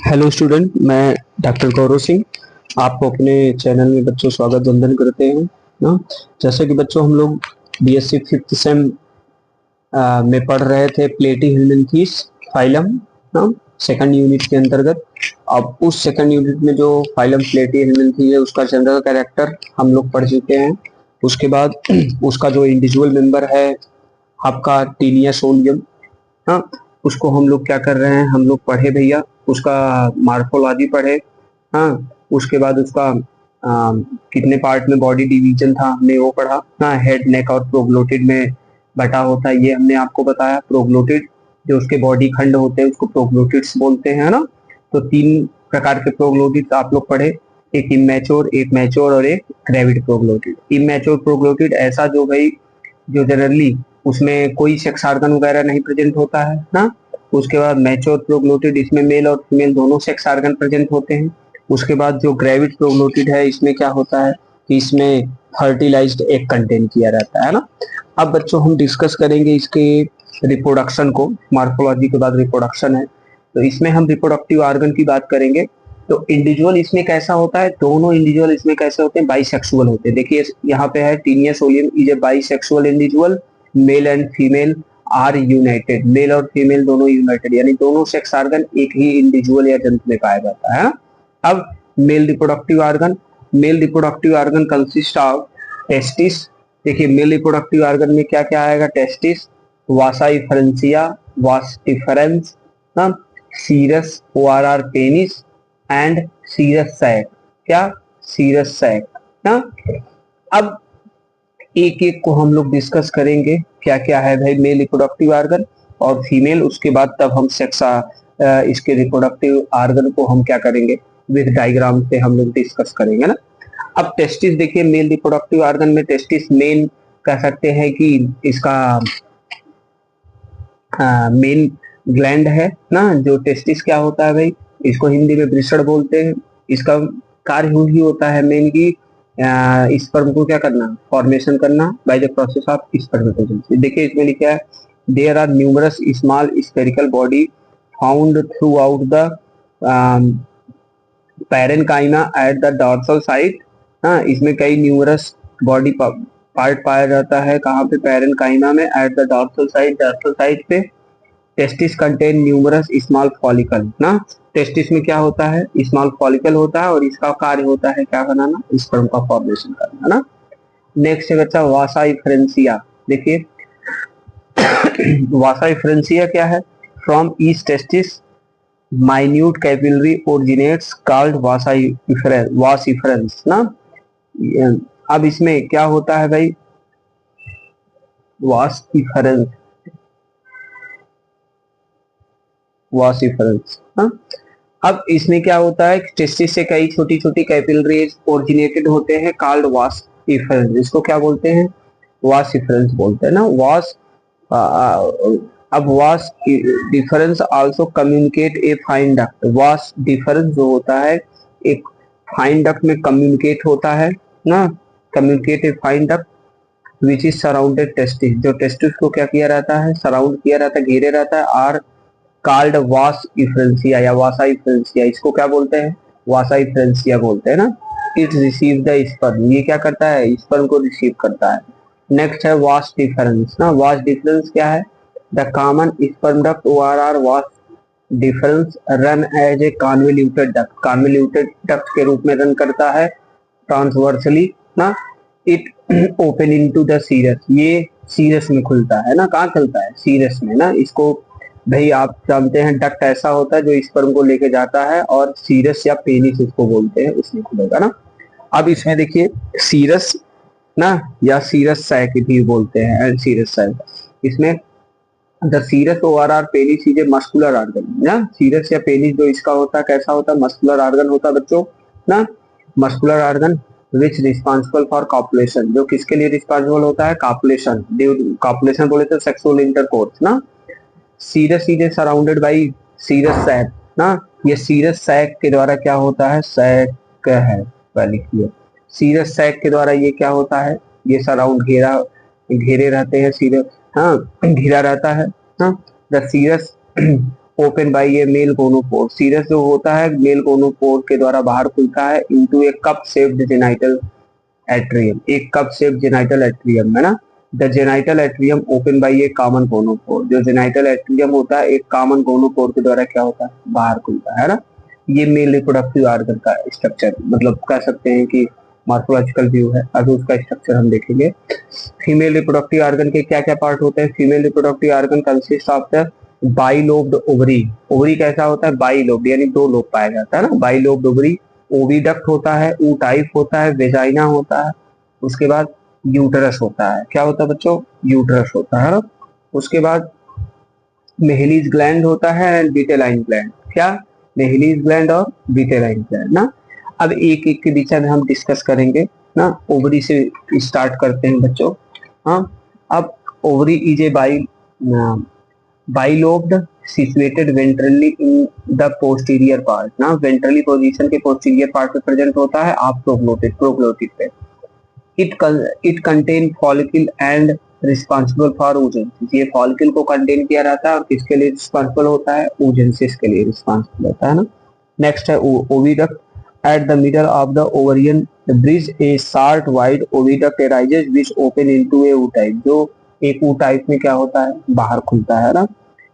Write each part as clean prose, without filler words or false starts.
Hello student, मैं doctor Gaurav Singh आपको अपने चैनल में बच्चों स्वागत वंदन करते हैं ना। जैसे कि बच्चों हम लोग बीएससी फिफ्थ सेम में पढ़ रहे थे प्लेटीहेल्मिन्थीस फाइलम ना, सेकंड यूनिट के अंतर्गत। अब उस सेकंड यूनिट में जो फाइलम प्लेटीहेल्मिन्थीस है उसका जनरल कैरेक्टर हम लोग पढ़ चुके हैं। उसके बाद उसका जो इंडिविजुअल मेंबर है आपका टीनिया सोलियम, हाँ, उसको हम लोग क्या कर रहे हैं, हम लोग पढ़े भैया, उसका मार्फोलॉजी पढ़े। हाँ, उसके बाद उसका कितने पार्ट में बॉडी डिवीजन था हमने वो पढ़ा। हाँ, हेड नेक और प्रोग्लोटिड में बटा होता है ये हमने आपको बताया। प्रोग्लोटिड जो उसके बॉडी खंड होते हैं उसको प्रोग्लोटिड्स बोलते हैं ना। तो तीन प्रकार के प्रोग्लोटिड्स आप लोग पढ़े, एक इमेच्योर, एक मैच्योर और एक ग्रेविड प्रोग्लोटिड। इमेच्योर प्रोग्लोटिड ऐसा जो भाई जो जनरली उसमें कोई सेक्स ऑर्गन वगैरह नहीं प्रेजेंट होता है ना। उसके बाद मैच्योर प्रोग्लोटिड, इसमें मेल और फीमेल दोनों सेक्स ऑर्गन प्रेजेंट होते हैं। उसके बाद जो ग्रेविड प्रोग्लोटिड है इसमें क्या होता है कि इसमें फर्टिलाइज्ड एग कंटेन किया रहता है ना। अब बच्चों हम डिस्कस करेंगे इसके रिप्रोडक्शन को। मार्फोलॉजी के बाद रिप्रोडक्शन है, तो इसमें हम रिप्रोडक्टिव ऑर्गन की बात करेंगे। तो इंडिविजुअल इसमें कैसा होता है, दोनों इंडिविजुअल इसमें कैसे होते हैं, बाइसेक्सुअल होते हैं। देखिए यहाँ पे है Taenia solium is a bisexual individual, male and female are united. Male और फीमेल दोनों यूनाइटेड, यानी दोनों सेक्स ऑर्गन एक ही इंडिविजुअल या जंतु में पाया जाता है। अब male reproductive organ consist of testis. देखिए मेल रिप्रोडक्टिव ऑर्गन में क्या क्या आएगा, testis, vasa efferentia, vas deferens, cirrus O are R penis and cirrus sac. क्या, सीरस सैक ना। अब एक एक को हम लोग डिस्कस करेंगे क्या क्या है भाई मेल रिप्रोडक्टिव ऑर्गन और फीमेल। उसके बाद तब हम सेक्स इसके रिप्रोडक्टिव ऑर्गन को हम क्या करेंगे, विद डायग्राम से हम लोग डिस्कस करेंगे ना। अब टेस्टिस देखिए, मेल रिप्रोडक्टिव ऑर्गन में टेस्टिस मेन कह सकते हैं कि इसका मेन ग्लैंड है ना। जो टेस्टिस क्या होता है भाई, इसको हिंदी में वृषण बोलते हैं। इसका कार्य ही होता है मेन की स्पर्म को क्या करना, फॉर्मेशन करना by the process of spermatogenesis. देखिए इसमें लिखा है there are numerous small spherical body found throughout the parenchyma at the dorsal side. हाँ, इसमें कई न्यूमरस बॉडी पार्ट पाया जाता है कहाँ पे, पैरेन्काइमा में, एट द डॉर्सल साइड पे। Testis contain numerous small follicle ना। टेस्टिस में क्या होता है, स्मॉल फॉलिकल होता है और इसका कार्य होता है क्या बनाना, स्पर्म का फॉर्मेशन करना ना। नेक्स्ट है बच्चा वासा इफरेंसिया। देखिए वासा इफरेंसिया क्या है, from east testis minute capillary originates called वास इफरेंस ना। अब इसमें क्या होता है भाई, वास इफरेंस, वास इफरेंस हाँ। अब इसमें क्या होता है, टेस्टिस से कई छोटी छोटी कैपिलरीज ओरिजिनेटेड होते हैं कॉल्ड वास इफरेंस। इसको क्या बोलते हैं, वास इफरेंस बोलते हैं ना। वास अब vas deferens also communicate a fine duct. Vas deferens जो होता है एक फाइन डक्ट में कम्युनिकेट होता है ना। Communicate a fine duct which is surrounded testis. जो टेस्टिस को क्या किया रहता है, सराउंड किया रहता है, घेरे रहता है। आर कॉल्ड वास इफरेंसिया या वासा इफरेंसिया। इसको क्या बोलते हैं, वासा इफरेंसिया बोलते हैं ना। इट रिसीव द स्पर्म, ये क्या करता है, स्पर्म को रिसीव करता है। नेक्स्ट है वास डिफरेंस ना। वास डिफरेंस क्या है, the common sperm duct ORR vas deferens run as a convoluted duct. Convoluted duct के रूप में रन करता है ट्रांसवर्सली ना। It open into the cirrus, ये सीरस में खुलता है ना। कहाँ खुलता है, सीरस में ना। इसको भाई आप जानते हैं डक्ट ऐसा होता है जो स्पर्म को लेके जाता है और सीरस या पेनिस इसको बोलते हैं, उसमें खुलेगा ना। अब इसमें देखिए सीरस ना या सीरस सैक भी बोलते हैं, एंड सीरस सैक। इसमें the cirrus ORR penis is a muscular organ ना। सीरस या पेनिस जो इसका होता है कैसा होता है, मस्कुलर ऑर्गन होता है बच्चों ना। Muscular organ which responsible for copulation, जो किसके लिए रिस्पॉन्सिबल होता है, कॉपुलेशन। कॉपुलेशन बोले तो सेक्सुअल इंटरकोर्स ना। Cirrus is surrounded by cirrus sac ना। ये सीरस सैक के द्वारा क्या होता है, सैक है पहले की, सीरस सैक के द्वारा ये क्या होता है, ये सराउंड घेरे रहते हैं सीरस, हाँ, घिरा रहता है हाँ। The cirrus open by a male gonopore, cirrus जो होता है मेल गोनोपोर के द्वारा बाहर खुलता है इनटू ए कप शेप्ड जेनाइटल एट्रियम, एक कप शेप्ड जेनाइटल एट्रियम है ना। The genital atrium open by A common gonopore, जो जेनाइटल एट्रियम होता है एक कॉमन गोनोपोर के द्वारा क्या होता है, बाहर खुलता है ना। ये मेल रिप्रोडक्टिव ऑर्गन का स्ट्रक्चर, मतलब कह सकते हैं कि मॉर्फोलॉजिकल व्यू है। अभी उसका स्ट्रक्चर हम देखेंगे। फीमेल रिप्रोडक्टिव ऑर्गन के क्या क्या पार्ट होते हैं। Female reproductive organ consist of the bilobed ovary, ovary कैसा होता है, बाइलोब्ड यानी दो लोब पाया जाता है ना, बाइलोब्ड ओवरी। ओविडक्ट होता है, ऊ टाइप होता है, वेजाइना होता है, उसके बाद यूटरस होता है। क्या होता है बच्चों, यूटरस होता है ना। उसके बाद मेहलीज ग्लैंड होता है एंड विटेलाइन ग्लैंड, क्या, मेहलीज ग्लैंड और विटेलाइन ग्लैंड ना। अब एक एक के विषय में हम डिस्कस करेंगे ना। ओवरी से स्टार्ट करते हैं बच्चों। हाँ, अब ovary is a bilobed situated ventrally in the posterior part ना, वेंट्रली पोजीशन के पोस्टीरियर पार्ट में प्रेजेंट होता है, आप प्रोग्लोटिड पे। It contain follicle and responsible for oogenesis, ये फॉलिकल को कंटेन किया रहता है और किसके लिए रिस्पॉन्सिबल होता है, oogenesis के लिए रिस्पॉन्सिबल होता है ना। नेक्स्ट है oviduct, at the middle of the ovarian bridge A short wide oviduct arises which open into A ootype, जो एक ootype में क्या होता है, बाहर खुलता है ना।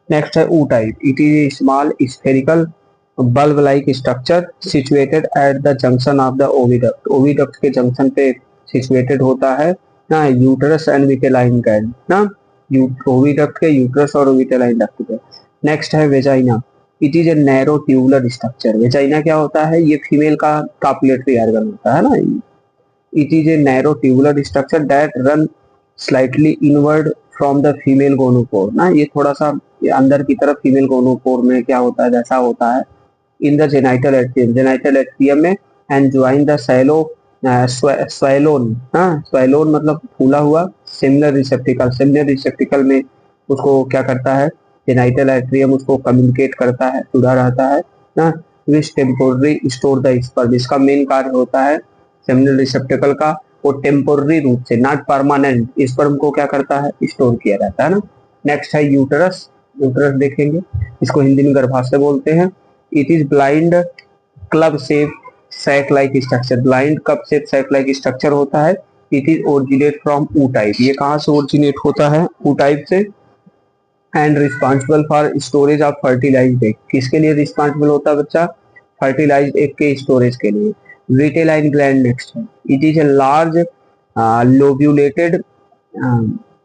नेक्स्ट है ootype, it is A small spherical bulb like structure situated at the junction of the oviduct, oviduct के जंक्शन पे सिचुएटेड होता है ना, यूटरस एंड विटेलाइन ग्लैंड ना, ओविडक्ट के यूटरस और विटेलाइन डक्ट पे। नेक्स्ट है vagina, it is a narrow tubular structure, vagina क्या होता है, ये फीमेल का कॉपुलेटरी ऑर्गन होता है ना। It is a narrow tubular structure that run slightly inward from the female gonopore ना, ये थोड़ा सा अंदर की तरफ फीमेल गोनोपोर में क्या होता है, जैसा होता है in the genital atrium, genital atrium में, एंड ज्वाइन द सैलो स्वैलोन, हाँ स्वैलोन मतलब फूला हुआ, सिमिलर रिसेप्टिकल, सिमिलर रिसेप्टिकल में उसको क्या करता है, जेनाइटल एट्रियम उसको कम्युनिकेट करता है, जुड़ा रहता है ना। विच टेम्पोररी स्टोर द स्पर्म, इसका मेन कार्य होता है सेमिनल रिसेप्टिकल का, वो टेम्पोररी रूप से नॉट परमानेंट स्पर्म को क्या करता है, स्टोर किया रहता है ना। नेक्स्ट है यूटरस, यूटरस देखेंगे, इसको हिंदी में गर्भाशय बोलते हैं। It is blind club shape sac like structure, blind cup shape sac like structure होता है। It is originate from ootype, ये कहाँ से ओरिजिनेट होता है, ऊ टाइप से। And responsible for storage of fertilized egg, किसके लिए रिस्पॉन्सिबल होता है बच्चा, फर्टिलाइज्ड एग के स्टोरेज के लिए। विटेलाइन ग्लैंड नेक्स्ट है, it is a large lobulated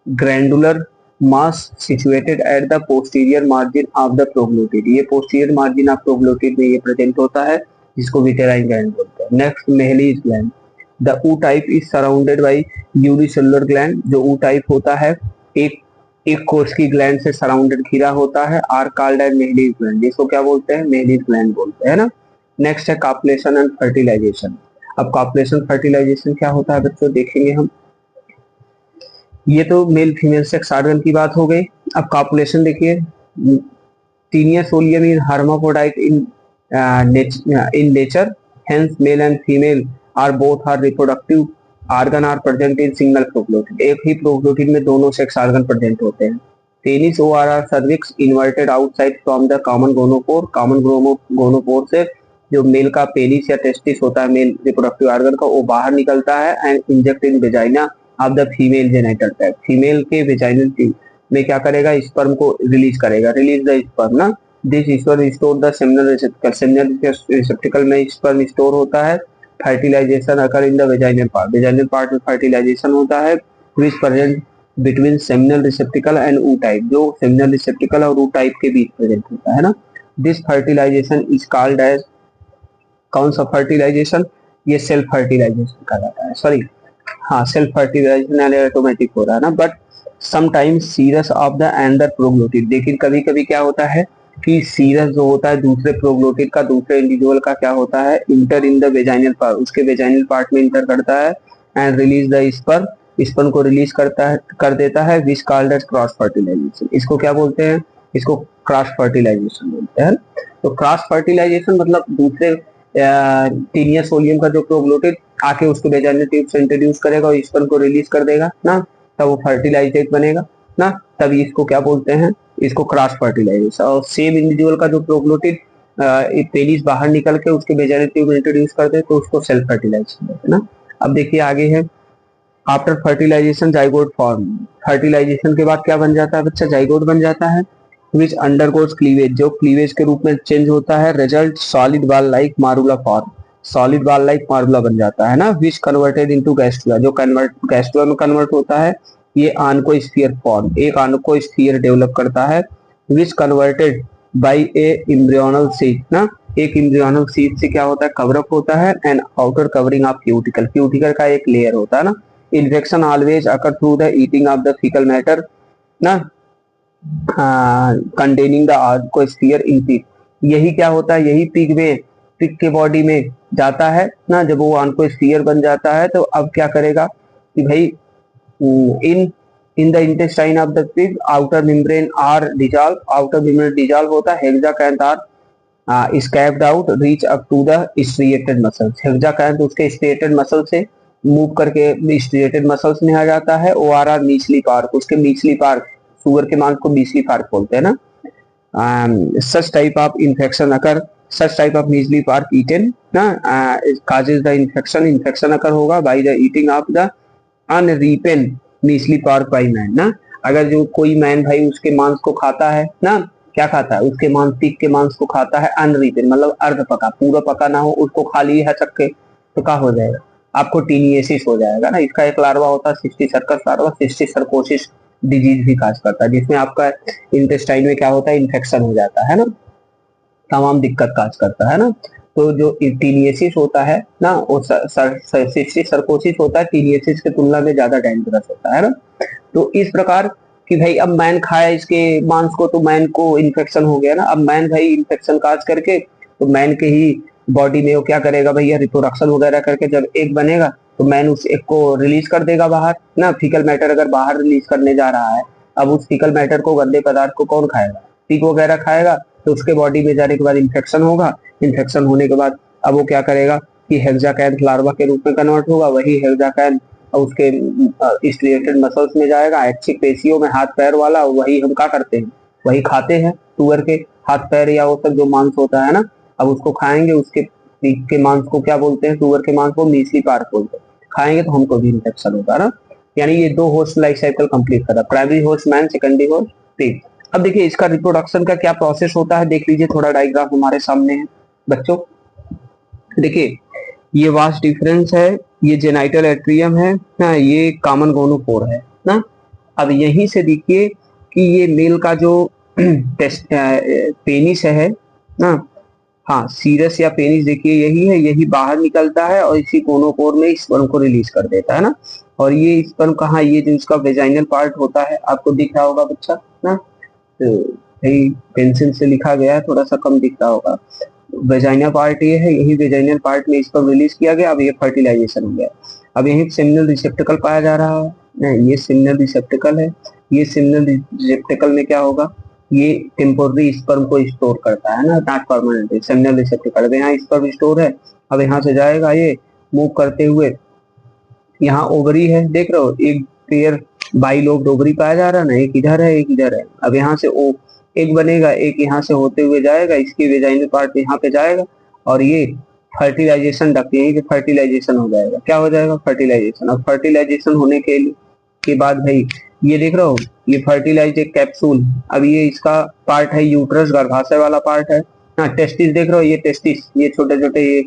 glandular mass situated at the posterior margin of the proglottid, ये पोस्टीरियर मार्जिन ऑफ प्रोग्लोटिड में ये प्रेजेंट होता है, जिसको विटेलाइन ग्लैंड बोलते हैं। नेक्स्ट मेहलीज ग्लैंड, द ऊ type is surrounded by unicellular gland, जो ऊ टाइप होता है एक कोर्स की ग्लैंड से सराउंडेड घिरा होता है, आर कॉल्ड एज मेहलीज ग्लैंड, जिसको क्या बोलते हैं, मेहलीज ग्लैंड बोलते हैं ना। नेक्स्ट है कॉपुलेशन एंड फर्टिलाइजेशन, अब कॉपुलेशन फर्टिलाइजेशन क्या होता है बच्चों देखेंगे हम। ये तो मेल फीमेल सेक्स ऑर्गन की बात हो गई। अब कॉपुलेशन देखिए, Taenia solium is hermaphrodite in nature, hence male and female are both are reproductive organ are present in single proglotid, एक ही प्रोग्लोटिड में दोनों सेक्स ऑर्गन प्रेजेंट होते हैं। Penis ORR cervix inverted outside from the common gonopore, common gonopore से जो mail का penis या testis होता है मेल रिप्रोडक्टिव ऑर्गन का, वो बाहर निकलता है and inject in vagina of the female genital tract, female के वेजाइनल ट्यूब में क्या करेगा, स्पर्म को रिलीज करेगा, रिलीज द स्पर्म ना। This sperm store the seminal receptacle, seminal receptacle में स्पर्म स्टोर होता है। Fertilization occur in the vaginal part, vaginal part में फर्टिलाइजेशन होता है, which present between seminal receptacle and ootype, जो seminal receptacle और ootype के बीच प्रेजेंट होता है ना। This fertilization is called as, कौन सा फर्टिलाइजेशन, ये सेल्फ फर्टिलाइजेशन कहलाता है, सॉरी हाँ सेल्फ फर्टिलाइजेशन ऑटोमेटिक हो रहा है ना। But sometimes cirrus of the under proglottid, लेकिन कभी कभी क्या होता है कि सीरस जो होता है दूसरे प्रोग्लोटिड का, दूसरे इंडिविजुअल का क्या होता है, inter in the vaginal part, उसके वेजाइनल पार्ट में इंटर करता है and release the sperm, sperm को रिलीज करता है, कर देता है, विच कॉल्ड एज क्रॉस फर्टिलाइजेशन, इसको क्या बोलते हैं, इसको क्रॉस फर्टिलाइजेशन बोलते हैं। तो क्रॉस फर्टिलाइजेशन मतलब दूसरे टीनियस ओलियम का जो प्रोग्लोटिड आके उसको वेजाइनल ट्यूब से इंट्रोड्यूस करेगा और स्पर्म को रिलीज कर देगा ना, तब वो फर्टिलाइज्ड एग बनेगा ना, तभी इसको क्या बोलते हैं, इसको क्रॉस फर्टिलाइजेशन। और सेम इंडिविजुअल का जो प्रोग्लोटिड पेनिस बाहर निकल के उसके वेजाइनल ट्यूब में इंट्रोड्यूस करते हैं तो उसको सेल्फ फर्टिलाइजेशन है ना। अब देखिए आगे है, after fertilization zygote form. Fertilization के बाद क्या बन जाता है बच्चा, जाइगोट बन जाता है, विच अंडरगोज क्लीवेज, जो क्लीवेज के रूप में चेंज होता है, result solid ball like morula form, solid ball like morula बन जाता है ना, विच कन्वर्टेड इनटू गैस्ट्रुला, जो गैस्ट्रुला में कन्वर्ट होता है, ये आनकोस्फीयर फॉर्म, एक आनकोस्फीयर डेवलप करता है, which converted by a embryonal sheath ना, एक एम्ब्रियोनल सीट से क्या होता है, कवरअप होता है, and outer covering of cuticle, cuticle का एक लेयर होता है ना। Infection always occur through the eating of the faecal matter ना, कंटेनिंग द आर्कोस्फीयर इन पिग, यही क्या होता है, यही पिग में, पिग के बॉडी में जाता है ना, जब वो आर्कोस्फीयर बन जाता है तो अब क्या करेगा कि भाई in the intestine of the pig outer membrane are dissolve, outer membrane dissolve होता है, hexacanth are escaped out reach up to the striated muscles, hexacanth उसके स्ट्रिएटेड मसल से मूव करके स्ट्रिएटेड मसल्स में आ जाता है, ओआरआर नीचली पार्क, उसके नीचली पार्क, सुअर के मांस को नीचली पार्क बोलते हैं ना। Such type of infection occur, such type of measly pork eaten ना causes the infection, infection occur होगा by the eating of the unripen measly pork by man ना, अगर जो कोई मैन भाई उसके मांस को खाता है ना, क्या खाता है, उसके मांस, पीक के मांस को खाता है अनरीपेन मतलब अर्ध पका, पूरा पका ना हो, उसको खा लिए है चक्के तो क्या हो जाएगा, आपको टीनिएसिस हो जाएगा ना। इसका एक लार्वा होता है cysticercus larva, cysticercosis disease भी काज करता है, जिसमें आपका इंटेस्टाइन में क्या होता है, इन्फेक्शन हो जाता है ना, तमाम दिक्कत काज करता है ना। तो जो टीनिएसिस होता है ना, वो सिस्टिक सर्कोसिस होता है, टीनिएसिस की तुलना में ज्यादा डेंजरस होता है ना। तो इस प्रकार कि भाई अब मैन खाया इसके मांस को तो मैन को इन्फेक्शन हो गया ना, अब मैन भाई इन्फेक्शन काज करके तो मैन के ही बॉडी में वो क्या करेगा भैया, रिप्रोडक्शन वगैरह करके जब एक बनेगा तो मैन उस एक को रिलीज कर देगा बाहर ना, फीकल मैटर अगर बाहर रिलीज करने जा रहा है, अब उस फीकल मैटर को, गंदे पदार्थ को कौन खाएगा, पीक वगैरह खाएगा, तो उसके बॉडी में जाने के बाद इन्फेक्शन होगा, इन्फेक्शन होने के बाद अब वो क्या करेगा कि हेक्साकैंथ लार्वा के रूप में कन्वर्ट होगा, वही हेक्साकैंथ उसके स्ट्रिएटेड मसल्स में जाएगा, ऐच्छिक पेशियों में, हाथ पैर वाला, वही हम क्या करते हैं, वही खाते हैं, सुअर के हाथ पैर या वो सब जो मांस होता है ना, अब उसको खाएंगे, उसके पीक के मांस को क्या बोलते हैं, सुअर के मांस को नीचली पार्क बोलते हैं, खाएंगे तो हमको भी इन्फेक्शन होगा ना। यानी ये दो होस्ट लाइफ साइकिल कंप्लीट कर रहा है, primary host man, secondary host pig. अब देखिए इसका रिप्रोडक्शन का क्या प्रोसेस होता है, देख लीजिए थोड़ा डायग्राम हमारे सामने है बच्चों। देखिए ये वास्ट डिफरेंस है, ये जेनाइटल एट्रियम है ना, ये कॉमन गोनोपोर है ना। अब यहीं से देखिए कि ये मेल का जो पेनिस है ना, हाँ सीरस या पेनिस देखिए यही है, यही बाहर निकलता है और इसी गोनोपोर में स्पर्म को रिलीज कर देता है ना। और ये स्पर्म कहाँ, ये जो इसका वेजाइनल पार्ट होता है आपको दिख रहा होगा बच्चा ना, तो यही पेंसिल से लिखा गया है, थोड़ा सा कम दिख रहा होगा, वेजाइनल पार्ट ये है, यही वेजाइनल पार्ट में स्पर्म रिलीज किया गया, अब ये फर्टिलाइजेशन हो गया। अब यही सेमिनल रिसेप्टिकल पाया जा रहा है, ये सेमिनल रिसेप्टिकल है, ये सेमिनल रिसेप्टिकल में क्या होगा, ये टेम्पोररी स्पर्म को स्टोर करता है ना, नॉट परमानेंट, सेमिनल रिसेप्टिकल यहाँ स्पर्म स्टोर है। अब यहाँ से जाएगा ये मूव करते हुए, यहाँ ओवरी है, देख रहे हो एक पेयर बाइलोब्ड ओवरी पाया जा रहा है ना, एक इधर है एक इधर है। अब यहाँ से ओ एक बनेगा, एक यहाँ से होते हुए जाएगा, इसकी वेजाइनल पार्ट यहाँ पे जाएगा और ये फर्टिलाइजेशन डक्ट, यहीं पे फर्टिलाइजेशन हो जाएगा, क्या हो जाएगा, फर्टिलाइजेशन। अब फर्टिलाइजेशन होने के बाद भाई ये देख रहे हो, ये फर्टिलाइज एक कैप्सूल, अब ये इसका पार्ट है यूट्रस, गर्भाशय वाला पार्ट है ना। टेस्टिस देख रहे हो, ये टेस्टिस, ये छोटे छोटे ये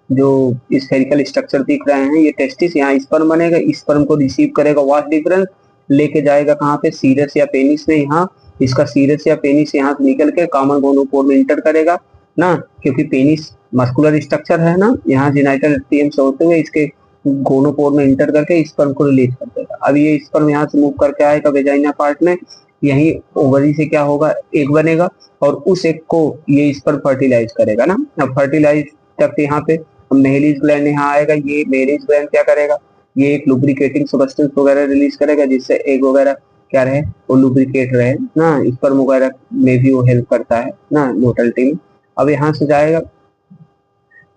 जो स्फेरिकल स्ट्रक्चर दिख रहे हैं, ये टेस्टिस, यहाँ स्पर्म बनेगा, स्पर्म को रिसीव करेगा वास्ट डिफरेंस, लेके जाएगा कहाँ पे, सीरस या पेनिस में, यहाँ इसका सीरस या पेनिस यहाँ से निकल के कॉमन गोनोपोर में इंटर करेगा ना, क्योंकि पेनिस मस्कुलर स्ट्रक्चर है ना, यहाँ जेनाइटल एट्रियम से होते हुए इसके गोनोपोर में इंटर करके स्पर्म को रिलीज कर देगा। अब ये स्पर्म यहाँ से मूव करके आएगा वेजाइना पार्ट में, यही ओवरी से क्या होगा, एक बनेगा और उस एक को ये स्पर्म फर्टिलाइज करेगा ना। अब फर्टिलाइज तक यहाँ पे मेलिस ग्लैंड यहाँ आएगा, ये मेलिस ग्लैंड क्या करेगा, ये एक लुब्रिकेटिंग सब्सटेंस वगैरह रिलीज करेगा, जिससे एग वगैरह क्या रहे, वो लुब्रिकेट रहे ना, स्पर्म वगैरह में भी वो हेल्प करता है ना मोटिलिटी में। अब यहाँ से जाएगा,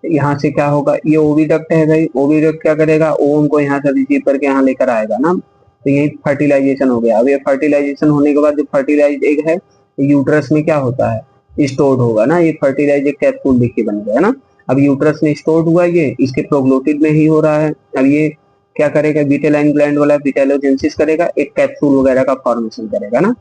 यहाँ से क्या होगा, ये ओविडक्ट है भाई, ओविडक्ट क्या करेगा, ओवम को यहाँ से रिसीव करके यहाँ लेकर आएगा ना, तो यही फर्टिलाइजेशन हो गया। अब ये फर्टिलाइजेशन होने के बाद जो फर्टिलाइज एग है यूट्रस में क्या होता है, स्टोर्ड होगा ना, ये फर्टिलाइज कैप्सूल देखिए बन गया ना। अब यूट्रस में स्टोर्ड हुआ, ये इसके प्रोग्लोटिड में ही हो रहा है। अब ये क्या करेगा, विटेलाइन ग्लैंड वाला विटेलोजेंसिस करेगा, एक कैप्सूल वगैरह का फॉर्मेशन करेगा ना।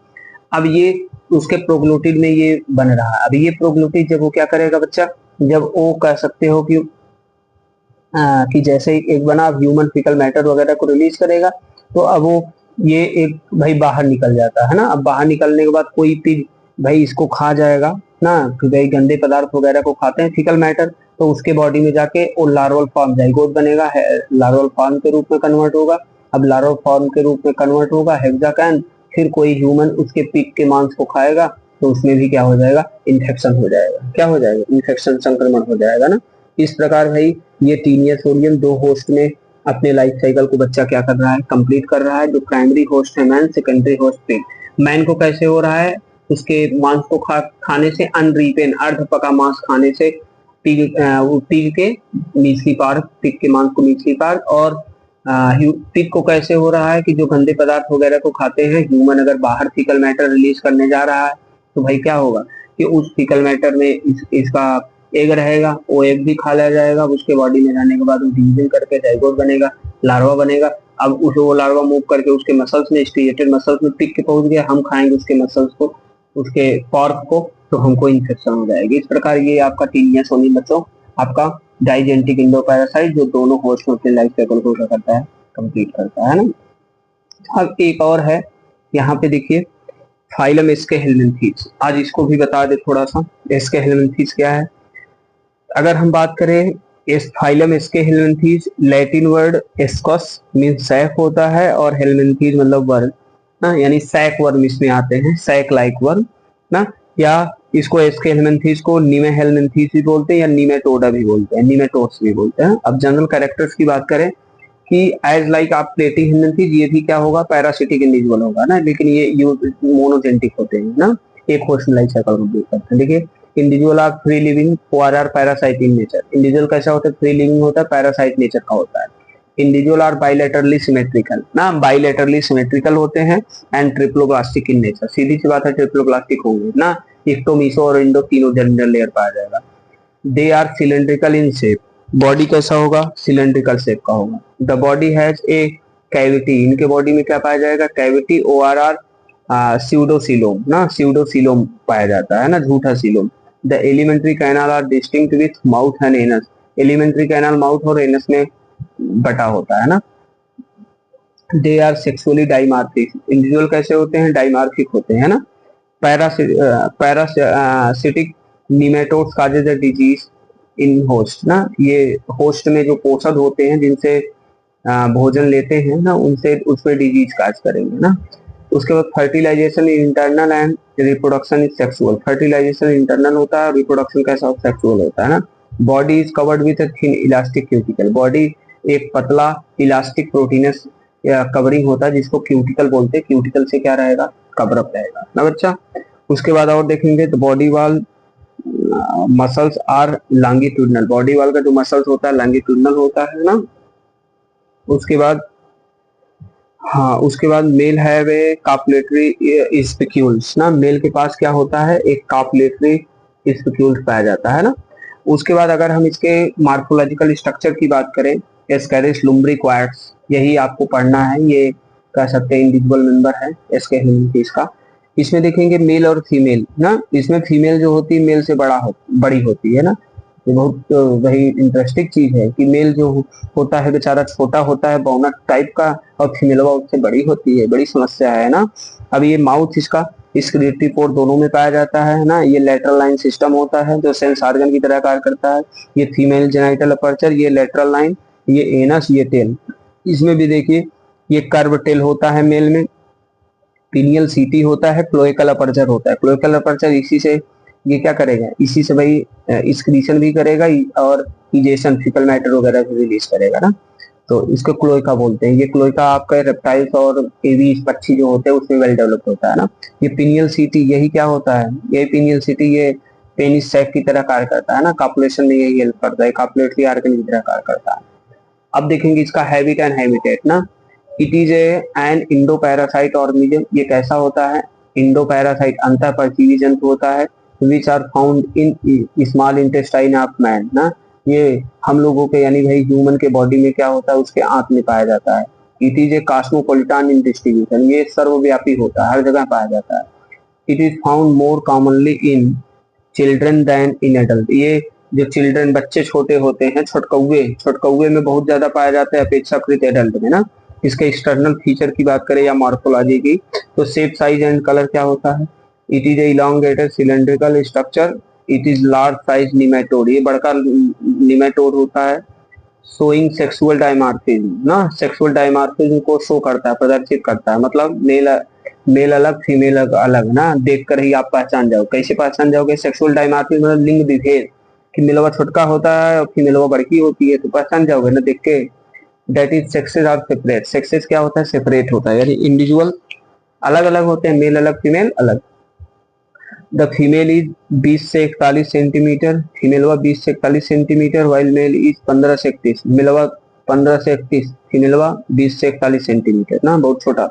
अब ये उसके प्रोग्लोटिड में ये बन रहा है। अब ये प्रोग्लोटिड जब वो क्या करेगा बच्चा, जब वो कह सकते हो कि जैसे ही एक बना ह्यूमन फीकल मैटर वगैरह को रिलीज करेगा, तो अब वो ये एक भाई बाहर निकल जाता है ना। अब बाहर निकलने के बाद कोई पिग भाई इसको खा जाएगा ना, कि भाई गंदे पदार्थ वगैरह को खाते हैं फीकल मैटर, तो उसके बॉडी में जाके वो लार्वल फॉर्म जाइगोट बनेगा, लार्वल फॉर्म के रूप में कन्वर्ट होगा। अब लार्वल फॉर्म के रूप में कन्वर्ट होगा हेक्साकैन, फिर कोई ह्यूमन उसके पिग के मांस को खाएगा, तो उसमें भी क्या हो जाएगा, इन्फेक्शन हो जाएगा। क्या हो जाएगा, इन्फेक्शन, संक्रमण हो जाएगा ना। इस प्रकार भाई ये टीनिया सोडियम दो होस्ट में अपने लाइफ साइकिल को बच्चा क्या कर रहा है, कंप्लीट कर रहा है। जो प्राइमरी होस्ट है man, secondary host pig. Man को कैसे हो रहा है, उसके मांस को खाने से, अनरीपेन अर्ध पका मांस खाने से पिग के निचली पार्ट, पिग के मांस को निचली पार्ट। और पिग को कैसे हो रहा है कि जो गंदे पदार्थ वगैरह को खाते हैं ह्यूमन, अगर बाहर फीकल मैटर रिलीज करने जा रहा है, तो भाई क्या होगा कि उस फीकल मैटर में इसका एग रहेगा, वो एग भी खा लिया जाएगा। उसके बॉडी में जाने के बाद वो डिवीजन करके जाइगोट बनेगा, लार्वा बनेगा। अब उस वो लार्वा मूव करके उसके मसल्स में, स्ट्रिएटेड मसल्स में पिग के पहुंच गया, हम खाएंगे उसके मसल्स को, उसके पॉर्क को, तो हमको इन्फेक्शन हो जाएगी। इस प्रकार ये आपका टीनिया सोनियम बच्चों आपका डाइजेंटिक इंडो पैरासाइट जो दोनों होस्ट में अपने लाइफ साइकिल को क्या करता है, कंप्लीट करता है ना। अब एक और है यहाँ पे देखिए, फाइलम एस्केहेलमिन्थीज। आज इसको भी बता दे थोड़ा सा, एस्केहेलमिन्थीज क्या है। अगर हम बात करें इस phylum aschelminthes, Latin word ascus mean sac होता है, और हेलमिन्थीज मतलब वर्म ना, यानी सैक वर्म इसमें आते हैं, सैक लाइक वर्म ना। या इसको एस्केहेलमिन्थीज को नीमेहेलमिन्थीज भी बोलते हैं, या नीमेटोडा भी बोलते हैं, नीमेटोड्स भी बोलते हैं। अब जनरल कैरेक्टर्स की बात करें कि एज लाइक आप प्लेटिंग हेलमिन्थीज, ये भी क्या होगा, पैरासिटिक इंडिविजुअल होगा ना, लेकिन ये मोनोजेनेटिक होते हैं ना, एक होस्ट लाइफ साइकिल कंप्लीट करते हैं। देखिए, इंडिविजुअल आर फ्री लिविंग और are parasite in nature. Individual कैसा होता है, फ्री लिविंग होता है, पैरासाइट नेचर का होता है। इंडिविजुअल आर बाइलेटरली सिमेट्रिकल ना, बाइलेटरली सिमेट्रिकल होते हैं, एंड ट्रिप्लोब्लास्टिक इन नेचर। सीधी सी बात है, ट्रिप्लोब्लास्टिक होंगे ना, इक्टो, मीसो और इंडो तीनों जनरल लेयर पाया जाएगा। They are cylindrical in shape. Body कैसा होगा, सिलेंड्रिकल शेप का होगा। The body has a cavity. इनके बॉडी में क्या पाया जाएगा, कैविटी। ओ आर आर स्यूडोसिलोम ना, स्यूडोसिलोम पाया जाता है ना, झूठा coelom. The alimentary canal are distinct with mouth and anus. Alimentary canal mouth और एनस में बटा होता है ना। They are sexually dimorphic. Individual कैसे होते हैं, डाइमार्फिक होते हैं ना। Parasitic nematodes causes the disease in host ना, ये होस्ट में जो पोषक होते हैं जिनसे भोजन लेते हैं ना, उनसे उसमें डिजीज काज करेंगे ना। उसके बाद fertilization internal and reproduction is sexual. Fertilization internal होता है, रिप्रोडक्शन कैसा सेक्सुअल होता है ना। Body is covered with thin elastic cuticle. Body एक पतला इलास्टिक प्रोटीनस या कवरिंग होता है जिसको क्यूटिकल बोलते हैं। क्यूटिकल से क्या रहेगा, कवर अप रहेगा ना बच्चा। उसके बाद और देखेंगे तो body wall muscles are longitudinal. Body wall का जो मसल्स होता है लॉन्गिट्यूडनल होता है ना। उसके बाद हाँ, उसके बाद मेल है वे कापुलेटरी स्पिक्यूल्स ना। मेल के पास क्या होता है, एक कापुलेटरी स्पिक्यूल्स पाया जाता है ना। उसके बाद अगर हम इसके मार्फोलॉजिकल स्ट्रक्चर की बात करें, एस्केरिस लुम्ब्रिक्वाट्स, यही आपको पढ़ना है। ये कह सकते हैं इंडिविजुअल मेंबर है एस्केरिस का। इसमें देखेंगे मेल और फीमेल ना। इसमें फीमेल जो होती है मेल से बड़ी होती है ना। ये बहुत वही इंटरेस्टिंग चीज है कि मेल जो होता है बेचारा छोटा होता है, बौनट टाइप का, और फीमेल उससे बड़ी होती है। बड़ी समस्या है ना। अब ये माउथ इसका एक्सक्रीटरी पोर्ट दोनों में पाया जाता है ना। ये लेटरल लाइन सिस्टम होता है जो सेंस ऑर्गन की तरह कार्य करता है। ये फीमेल जेनाइटल अपर्चर, ये लेटरल लाइन, ये एनस, ये टेल। इसमें भी देखिए ये कर्व टेल होता है मेल में। पिनियल सीटी होता है, क्लोइकल अपर्चर होता है। क्लोइकल अपर्चर इसी से ये क्या करेगा, इसी से भाई एक्सक्रीशन भी करेगा और इजेशन फीकल मैटर वगैरह भी रिलीज करेगा ना। तो इसको क्लोइका बोलते हैं। ये क्लोइका आपका रेप्टाइल्स और एवीज पक्षी जो होते हैं उसमें वेल डेवलप होता है ना। ये पिनियल सीटी यही क्या होता है, ये पिनियल सीटी ये पेनिस सैक की तरह कार्य करता है ना। कॉपुलेशन में यही हेल्प करता है, कॉपुलेटरी आर्गन की तरह कार्य करता है। अब देखेंगे इसका हैबिट एंड हैबिटेट ना। It is an Indo parasite organism. ये कैसा होता है, इंडो पैरासाइट अंतः परजीवी जंतु होता है, which are found in small intestine of man ना, ये हम लोगों के यानी भाई ह्यूमन के बॉडी में क्या होता है, उसके आंत में पाया जाता है। It is a cosmopolitan in distribution, ये सर्वव्यापी होता है, हर जगह पाया जाता है। It is found more commonly in children than in adult, ये जो चिल्ड्रन बच्चे छोटे होते हैं, छोटकौए में बहुत ज्यादा पाया जाता है अपेक्षाकृत एडल्ट में ना। इसके एक्सटर्नल फीचर की बात करें या मॉर्फोलॉजी की, तो शेप, साइज एंड कलर क्या होता है, it is elongated cylindrical structure, it is large size nematode, ये बड़का निमेटोड होता है। शोइंग सेक्सुअल डायमॉर्फिज्म ना, सेक्सुअल डायमॉर्फिज्म को शो करता है, प्रदर्शित करता है, मतलब मेल अलग फीमेल अलग ना, देखकर ही आप पहचान जाओ। कैसे पहचान जाओगे, सेक्सुअल डायमॉर्फिज्म मतलब लिंग विभेद, कि मेलवा छोटका होता है और फीमेलवा बड़की होती है, तो पहचान जाओगे ना देख के। That is sexes are separate, sexes क्या होता है, सेपरेट होता है, यानी इंडिविजुअल अलग अलग होते हैं, मेल अलग फीमेल अलग। द फीमेल इज 20 से 41 सेंटीमीटर, फीमेलवा 20 से 41 सेंटीमीटर, वाइल मेल इज 15 से 31, मेलवा 15 से 31, फीमेलवा 20 से 41 सेंटीमीटर ना, बहुत छोटा।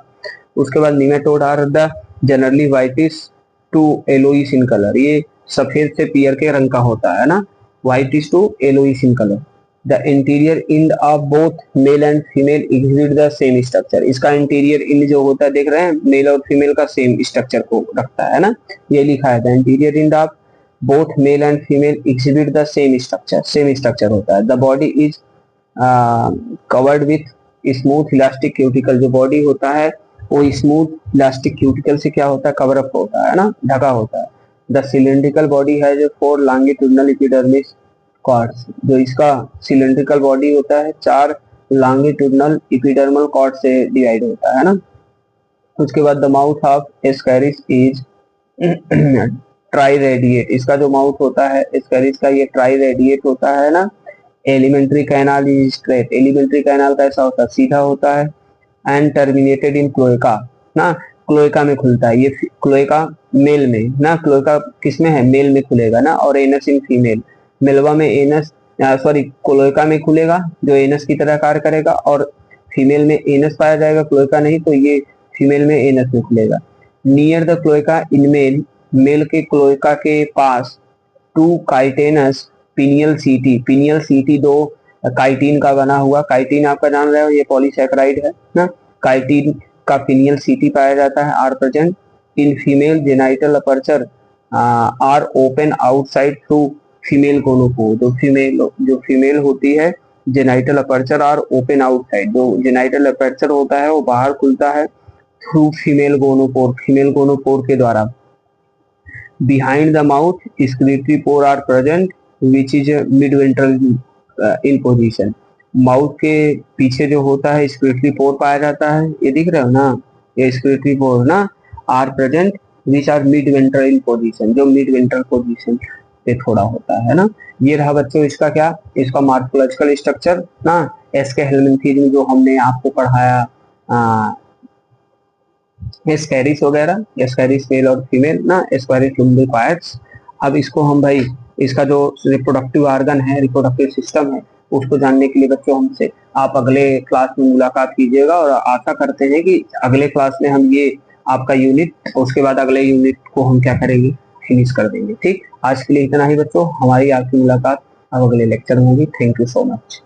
उसके बाद nematode are the generally whitish to yellowish in colour, ये सफेद से पीयर के रंग का होता है ना, whitish to yellowish in colour. The interior end of both male and female exhibit the same structure, इसका इंटीरियर इंड जो होता है, देख रहे हैं, मेल और फीमेल का सेम स्ट्रक्चर को रखता है ना, ये लिखा है the interior end of both male and female exhibit the same structure, same structure होता है। The body is covered with smooth elastic cuticle, जो बॉडी होता है वो स्मूथ इलास्टिक क्यूटिकल से क्या होता है, कवर अप होता है ना, ढका होता है। द सिलेंड्रिकल बॉडी है जो 4 लॉन्गिट्यूडिनल एपिडर्मिस कॉर्ड्स, जो इसका सिलेंड्रिकल बॉडी होता है 4 लॉन्गिट्यूडिनल एपिडर्मल कॉर्ड से डिवाइड होता है ना। उसके बाद the mouth of Ascaris is try radiate, इसका जो माउथ होता है एस्कैरिस का, ये ट्राई रेडिएट होता है ना। Alimentary canal is straight, alimentary canal कैसा होता है, सीधा होता है। एंड टर्मिनेटेड इन क्लोएका ना, क्लोएका में खुलता है, ये क्लोएका मेल में ना, क्लोएका किसमें है, मेल में खुलेगा ना, और एनस इन फीमेल, मेलवा में एनस सॉरी क्लोएका में खुलेगा जो एनस की तरह कार्य करेगा, और फीमेल में एनस पाया जाएगा, क्लोएका नहीं, तो ये फीमेल में एनस में खुलेगा। Near the cloaca in male, male के क्लोएका के पास 2 काइटेनस पिनियल सीटी, पिनियल सीटी 2 काइटिन का बना हुआ, काइटिन आपका जान रहे हो ये पॉलीसैकेराइड है ना, काइटिन का पिनियल सीटी पाया जाता है, are present in female genital aperture are open outside through female gonopore, जो फीमेल होती है genital aperture are open outside, जो जेनाइटल अपर्चर होता है वो बाहर खुलता है थ्रू फीमेल गोनोपोर के द्वारा। Behind the mouth secretory pore are present which is mid ventral in position, mouth के पीछे जो होता है स्क्रीटरी पोर पाया जाता है, ये दिख रहा है ना, ये स्क्रीटरी पोर ना, are present which are mid ventral in position, जो मिड वेंट्रल पोजीशन पे थोड़ा होता है ना। ये रहा बच्चों इसका क्या, इसका मॉर्फोलॉजिकल स्ट्रक्चर ना, एसके हेलमेंथिज्म जो हमने आपको पढ़ाया, एस्कैरिस वगैरह, एस्कैरिस मेल और फीमेल ना, एस्कैरिस लुम्बिफायर्स। अब इसको हम भाई, इसका जो रिप्रोडक्टिव ऑर्गन है, रिप्रोडक्टिव सिस्टम है, उसको जानने के लिए बच्चों हमसे आप अगले क्लास में मुलाकात कीजिएगा, और आशा करते हैं कि अगले क्लास में हम ये आपका यूनिट, उसके बाद अगले यूनिट को हम क्या करेंगे, फिनिश कर देंगे। ठीक, आज के लिए इतना ही बच्चों, हमारी आपकी मुलाकात अब अगले लेक्चर में होगी। Thank you so much.